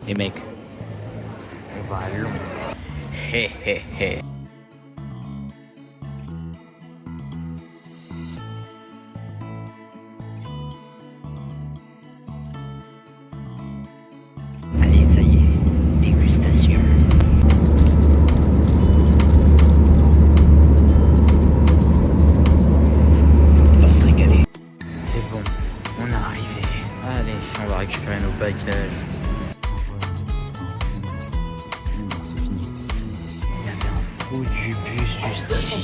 Les mecs, on va à Londres. Hé hé hé. Allez, ça y est, dégustation. On va se régaler. C'est bon, on est arrivé. Allez, on va récupérer nos bagages. Du bus juste ici.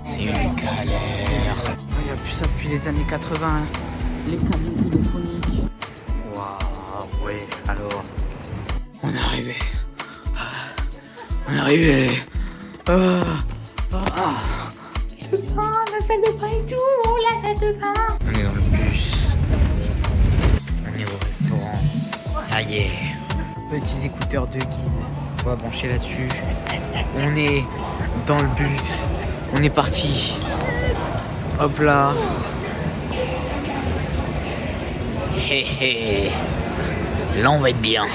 C'est une galère. Il n'y a plus ça depuis les années 80. Les cabines téléphoniques. Waouh, ouais, alors. On est arrivé. On est arrivé. La salle de bain et tout. La salle de bain. On est dans le bus. On est au restaurant. Ça y est. Petits écouteurs de guide. On va brancher là-dessus. On est dans le bus. On est parti. Hop là. Hé hé. Là on va être bien.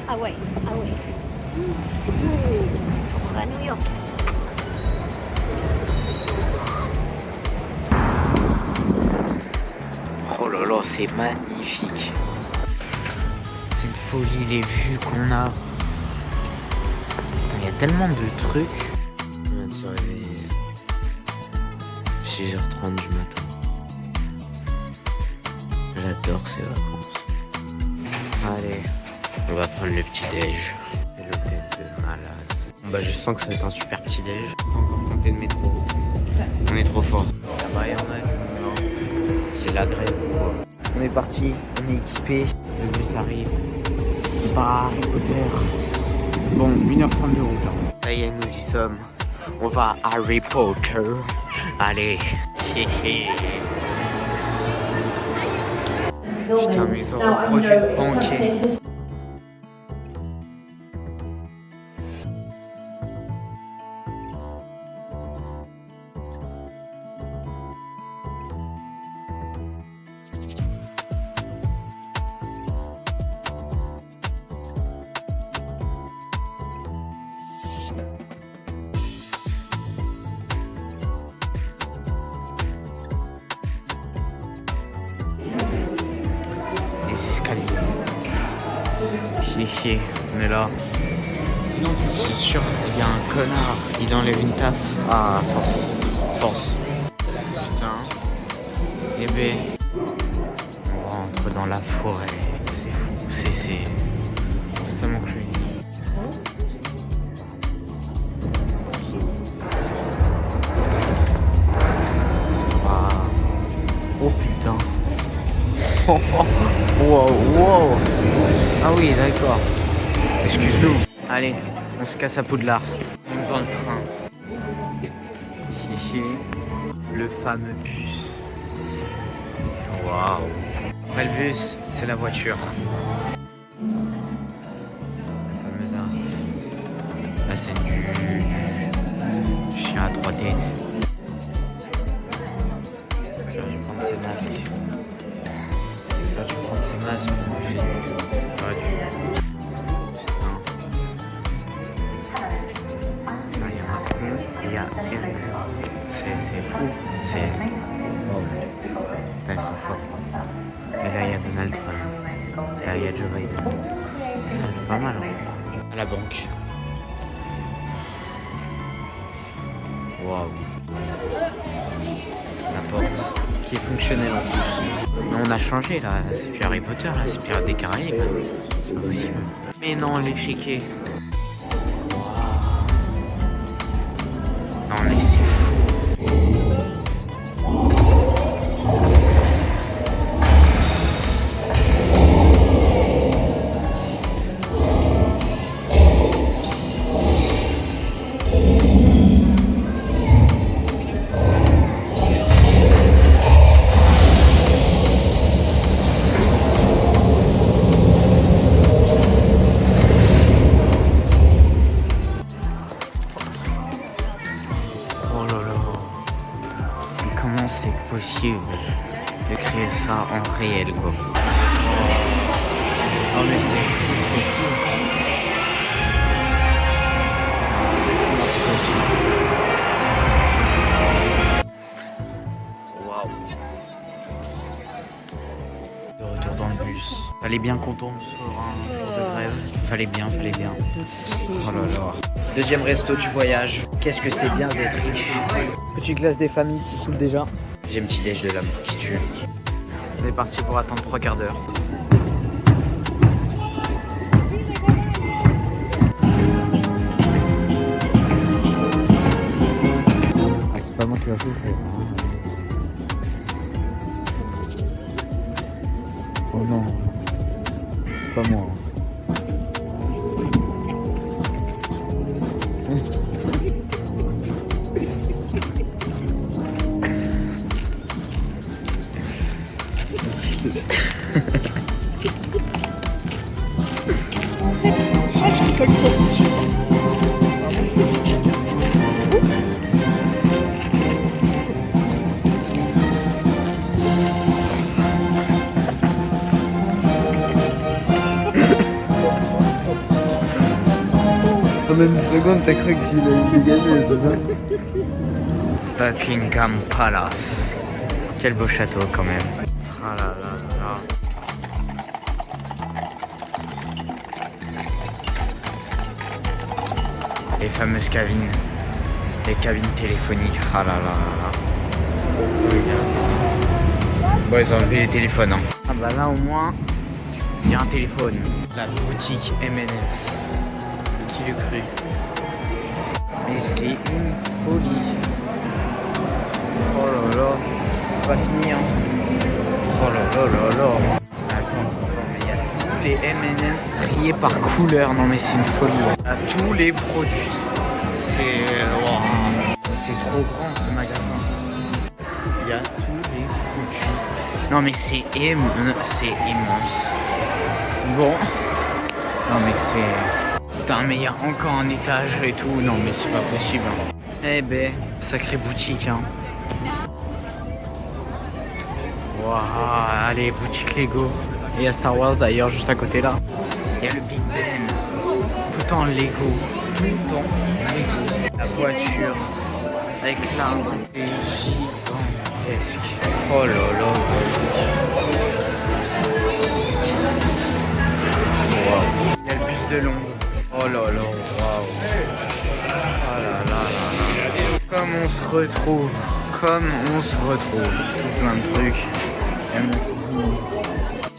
Ah ouais. C'est beau. On se croirait à New York. Oh là là, c'est magnifique. C'est une folie les vues qu'on a. Il y a tellement de trucs. On vient de se réveiller. 6h30 du matin. J'adore ces vacances. Allez, on va prendre le petit déj. Et l'hôtel de malade. Bah je sens que ça va être un super petit déj. Sans encore tenter de métro. On est trop fort. Là-bas, il y en a qui sont là. C'est la grève ou quoi. On est parti, on est équipé. Le bus arrive. Bah, Harry Potter. Bon, 1h30 de route. Ça y est, nous y sommes. On va à Harry Potter. Allez. Putain, mais ils ont reproduit le banquet. Chichi, on est là. C'est sûr, il y a un connard, il enlève une tasse. Ah, force. Putain. Eh ben, on rentre dans la forêt. C'est fou, c'est tellement creepy. Oh putain. Wow. Ah oui, d'accord. Excuse-nous. Allez, on se casse à Poudlard. On est dans le train. Le fameux bus. Waouh. Après le bus, c'est la voiture. La fameuse arche. La scène du chien à 3 têtes. Je vais prendre ses masques. C'est fou. C'est... Wow. Là, ils sont forts. Et là, il y a Donald Trump. Là, il y a Joe Biden. C'est pas mal. Hein. À la banque. Waouh. La porte qui est fonctionnelle en plus. Mais on a changé là. C'est plus Harry Potter, là. C'est Pirates des Caraïbes. C'est possible. Mais non, l'échiquier. Non mais c'est fou. Comment c'est possible de créer ça en réel quoi? Oh mais c'est fou. Comment c'est possible? Waouh. De retour dans le bus. Fallait bien qu'on tombe sur un jour de grève. Fallait bien. Oh là là. Deuxième resto du voyage. Qu'est-ce que c'est bien d'être riche. Petite glace des familles qui coule déjà. J'ai un petit déj de l'amour qui tue. On est parti pour attendre 3 quarts d'heure. Ah, c'est pas moi qui va souffrir. Oh non. C'est pas moi. En fait, moi je rigole trop. C'est Pendant une seconde, t'as cru qu'il allait dégager, c'est ça? Buckingham Palace. Quel beau château quand même. Ah là là là. Les fameuses cabines. Les cabines téléphoniques. Ah là là là là. Regarde. Bon, ils ont enlevé les téléphones. Hein. Ah bah là au moins, il y a un téléphone. La boutique M&M's. Qui l'eût cru? Mais c'est une folie. Oh là là. C'est pas fini hein. Oh là là là là. Attends, mais il y a tous les M&M's triés par couleur. Non mais c'est une folie. Il y a tous les produits. C'est... Wow. C'est trop grand ce magasin. Il y a tous les produits. Non mais c'est immense. Bon. Non mais c'est... Putain mais il y a encore un étage et tout. Non mais c'est pas possible. Hein. Eh ben, sacrée boutique hein. Waouh, allez, boutique Lego. Et il y a Star Wars d'ailleurs juste à côté là. Il y a le Big Ben. Tout en Lego. Tout en Lego. La voiture. Avec l'arbre. C'est gigantesque. Oh là là. Waouh. Il y a le bus de Londres. Oh là là. Waouh. Oh là là là là. Comme on se retrouve. Tout plein de trucs.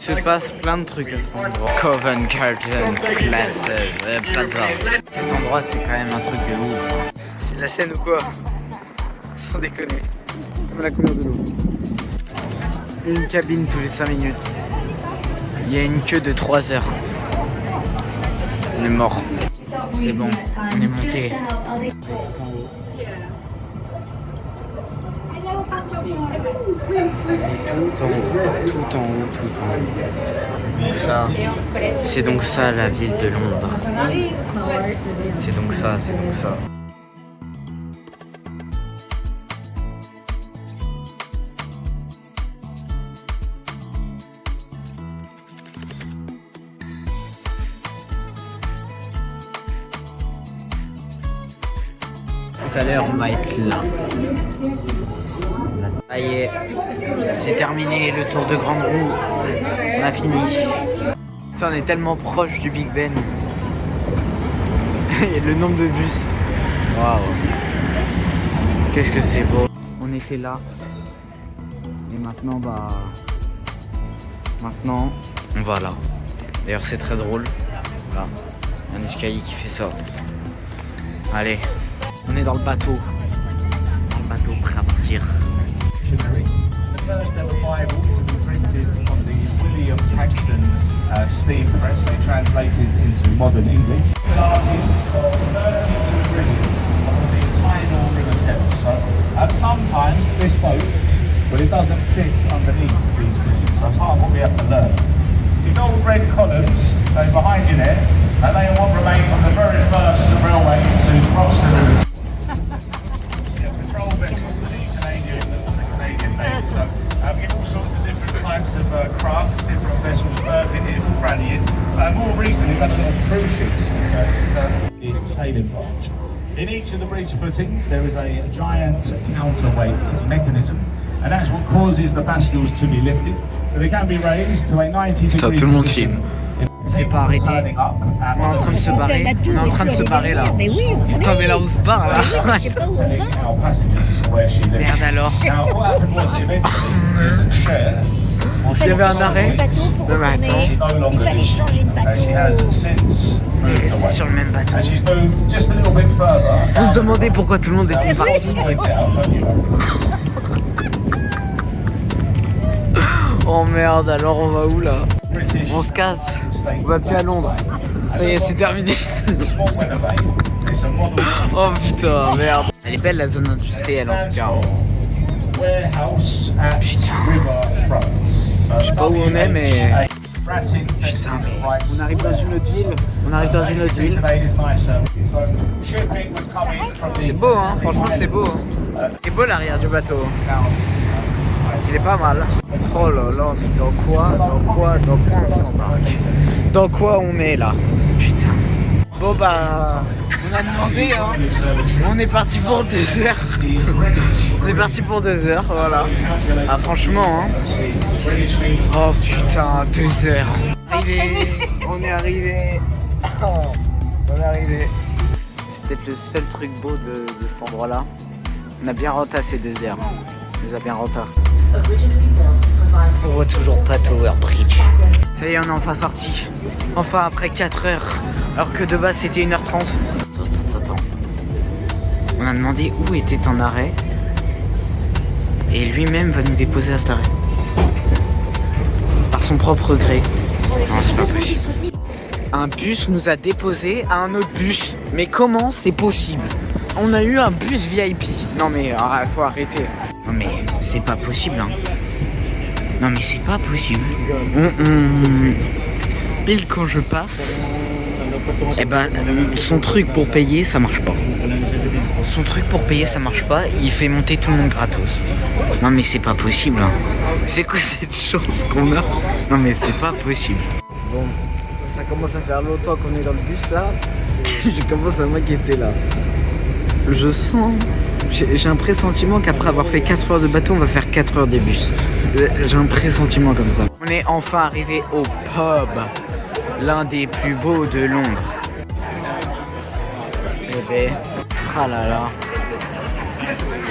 Il se passe plein de trucs à cet endroit. Covent Garden Plaza. Cet endroit c'est quand même un truc de ouf. C'est la scène ou quoi? Sans déconner. Comme la couleur de l'eau. Une cabine tous les 5 minutes. Il y a une queue de 3 heures. On est mort. C'est bon, on est monté. Tout en haut. Ça, c'est donc ça la ville de Londres. C'est donc ça. Tout à l'heure, on va être là. Ça y est, c'est terminé le tour de grande roue. On a fini. Putain, on est tellement proche du Big Ben. Il y a le nombre de bus. Waouh. Qu'est-ce que c'est beau. On était là. Et maintenant, maintenant, on va là. D'ailleurs, c'est très drôle. Voilà. Un escalier qui fait ça. Allez, on est dans le bateau. Dans le bateau, prêt à partir. The first ever Bible to be printed on the William Paxton steam press, they translated into modern English. The artists of 32 brilliance of the Tidal River Thames. So sometimes this boat, well, it doesn't fit underneath these bridges. So part of what we have to learn. These old red columns, so behind you there, and they are what remain from the very first railway to cross the river. Patrol vessels, the Canadian navy. So we get all sorts of different types of craft, different vessels, berthing here, rallying. More recently, we've had a lot of cruise ships. So it's sailing branch. In each of the bridge footings, there is a giant counterweight mechanism, and that's what causes the bascles to be lifted. So they can be raised to a 90 Putain, tout le monde filme. On s'est pas arrêté. On est en train de se barrer. On est en train de se barrer là. Mais oui, on Putain, mais là on se barre là. je sais pas où on va. Merde alors. Il y avait un arrêt. Non mais attends. Il fallait changer de bateau. On est resté sur le même bateau. On se demandait pourquoi tout le monde était parti. Oh merde, alors on va où là? On se casse. On va plus à Londres. Ça y est, c'est terminé. Oh putain, merde. Elle est belle la zone industrielle en tout cas. Putain. Je sais pas où on est mais... Putain mais... On arrive dans une autre ville. On arrive dans une autre ville. C'est beau hein, franchement c'est beau. C'est beau l'arrière du bateau. Il est pas mal. Oh là là, mais dans quoi on s'embarque? Dans quoi on est là? Putain. Bon bah, on a demandé hein. On est parti pour 2 heures. On est parti pour 2 heures, voilà. Ah franchement hein. Oh putain, 2 heures. On est arrivé. On est arrivé. C'est peut-être le seul truc beau de cet endroit là. On a bien rentassé 2 heures. On les a bien rentassé. On voit toujours pas Tower Bridge. Ça y est, on est enfin sorti. Enfin après 4 heures. Alors que de base c'était 1h30. Attends. On a demandé où était un arrêt. Et lui-même va nous déposer à cet arrêt. Par son propre gré. Non, c'est pas possible. Un bus nous a déposé à un autre bus. Mais comment c'est possible? On a eu un bus VIP. Non mais faut arrêter. Non mais c'est pas possible hein. Non mais c'est pas possible. Pile quand je passe, eh ben son truc pour payer ça marche pas. Son truc pour payer ça marche pas, il fait monter tout le monde gratos. Non mais c'est pas possible hein. C'est quoi cette chance qu'on a? Non mais c'est pas possible. Bon, ça commence à faire longtemps qu'on est dans le bus là. Je commence à m'inquiéter là. Je sens... J'ai un pressentiment qu'après avoir fait 4 heures de bateau, on va faire 4 heures de bus. J'ai un pressentiment comme ça. On est enfin arrivé au pub, l'un des plus beaux de Londres. Eh ben, ah là là.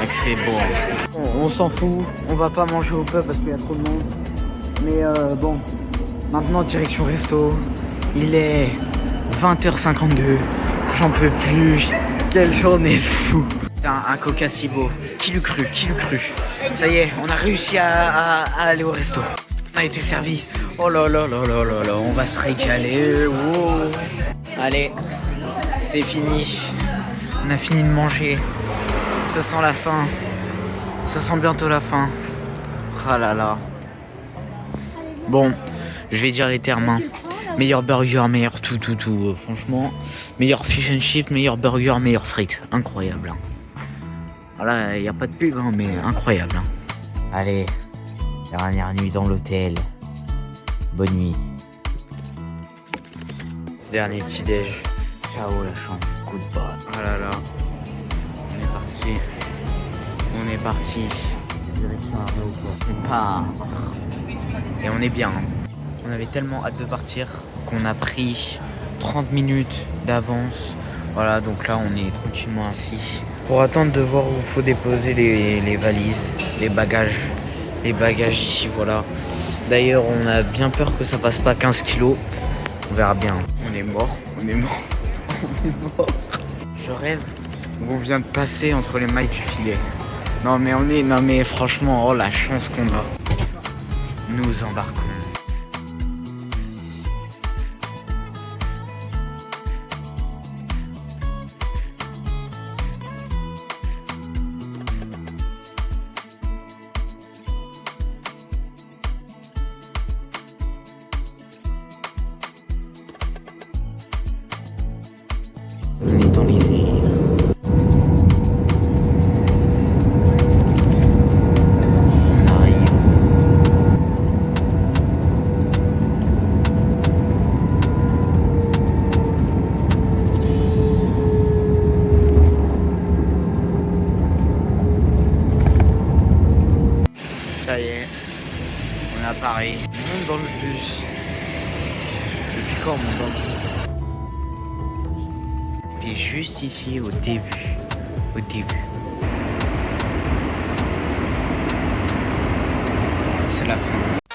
C'est beau. On s'en fout, on va pas manger au pub parce qu'il y a trop de monde. Mais bon, maintenant direction resto. Il est 20h52. J'en peux plus. Quelle journée de fou. Putain, un coca si beau. Qui l'eût cru? Ça y est, on a réussi à aller au resto. On a été servi. Oh là là là là là là, on va se régaler. Wow. Allez, c'est fini. On a fini de manger. Ça sent la fin. Ça sent bientôt la fin. Ah là là. Bon, je vais dire les termes. Hein. Meilleur burger, meilleur tout. Franchement, meilleur fish and chips, meilleur burger, meilleur frites. Incroyable. Hein. Voilà, il n'y a pas de pub, hein, mais incroyable. Hein. Allez, dernière nuit dans l'hôtel. Bonne nuit. Dernier petit déj. Ciao la chambre. Goodbye. Ah là là. On est Ok. On est parti. Direction aéroport. On part. Et on est bien. Hein. On avait tellement hâte de partir qu'on a pris 30 minutes d'avance. Voilà, donc là on est tranquillement assis pour attendre de voir où il faut déposer les valises, les bagages. Les bagages ici, voilà. D'ailleurs, on a bien peur que ça passe pas 15 kilos. On verra bien. On est mort, on est mort, on est mort. Je rêve où on vient de passer entre les mailles du filet. Non mais franchement, oh la chance qu'on a. Nous embarquons. On est dans les airs. On arrive. Ça y est, on est à Paris. On monte dans le bus. Depuis quand on monte dans le bus? T'es juste ici au début. Au début. C'est la fin.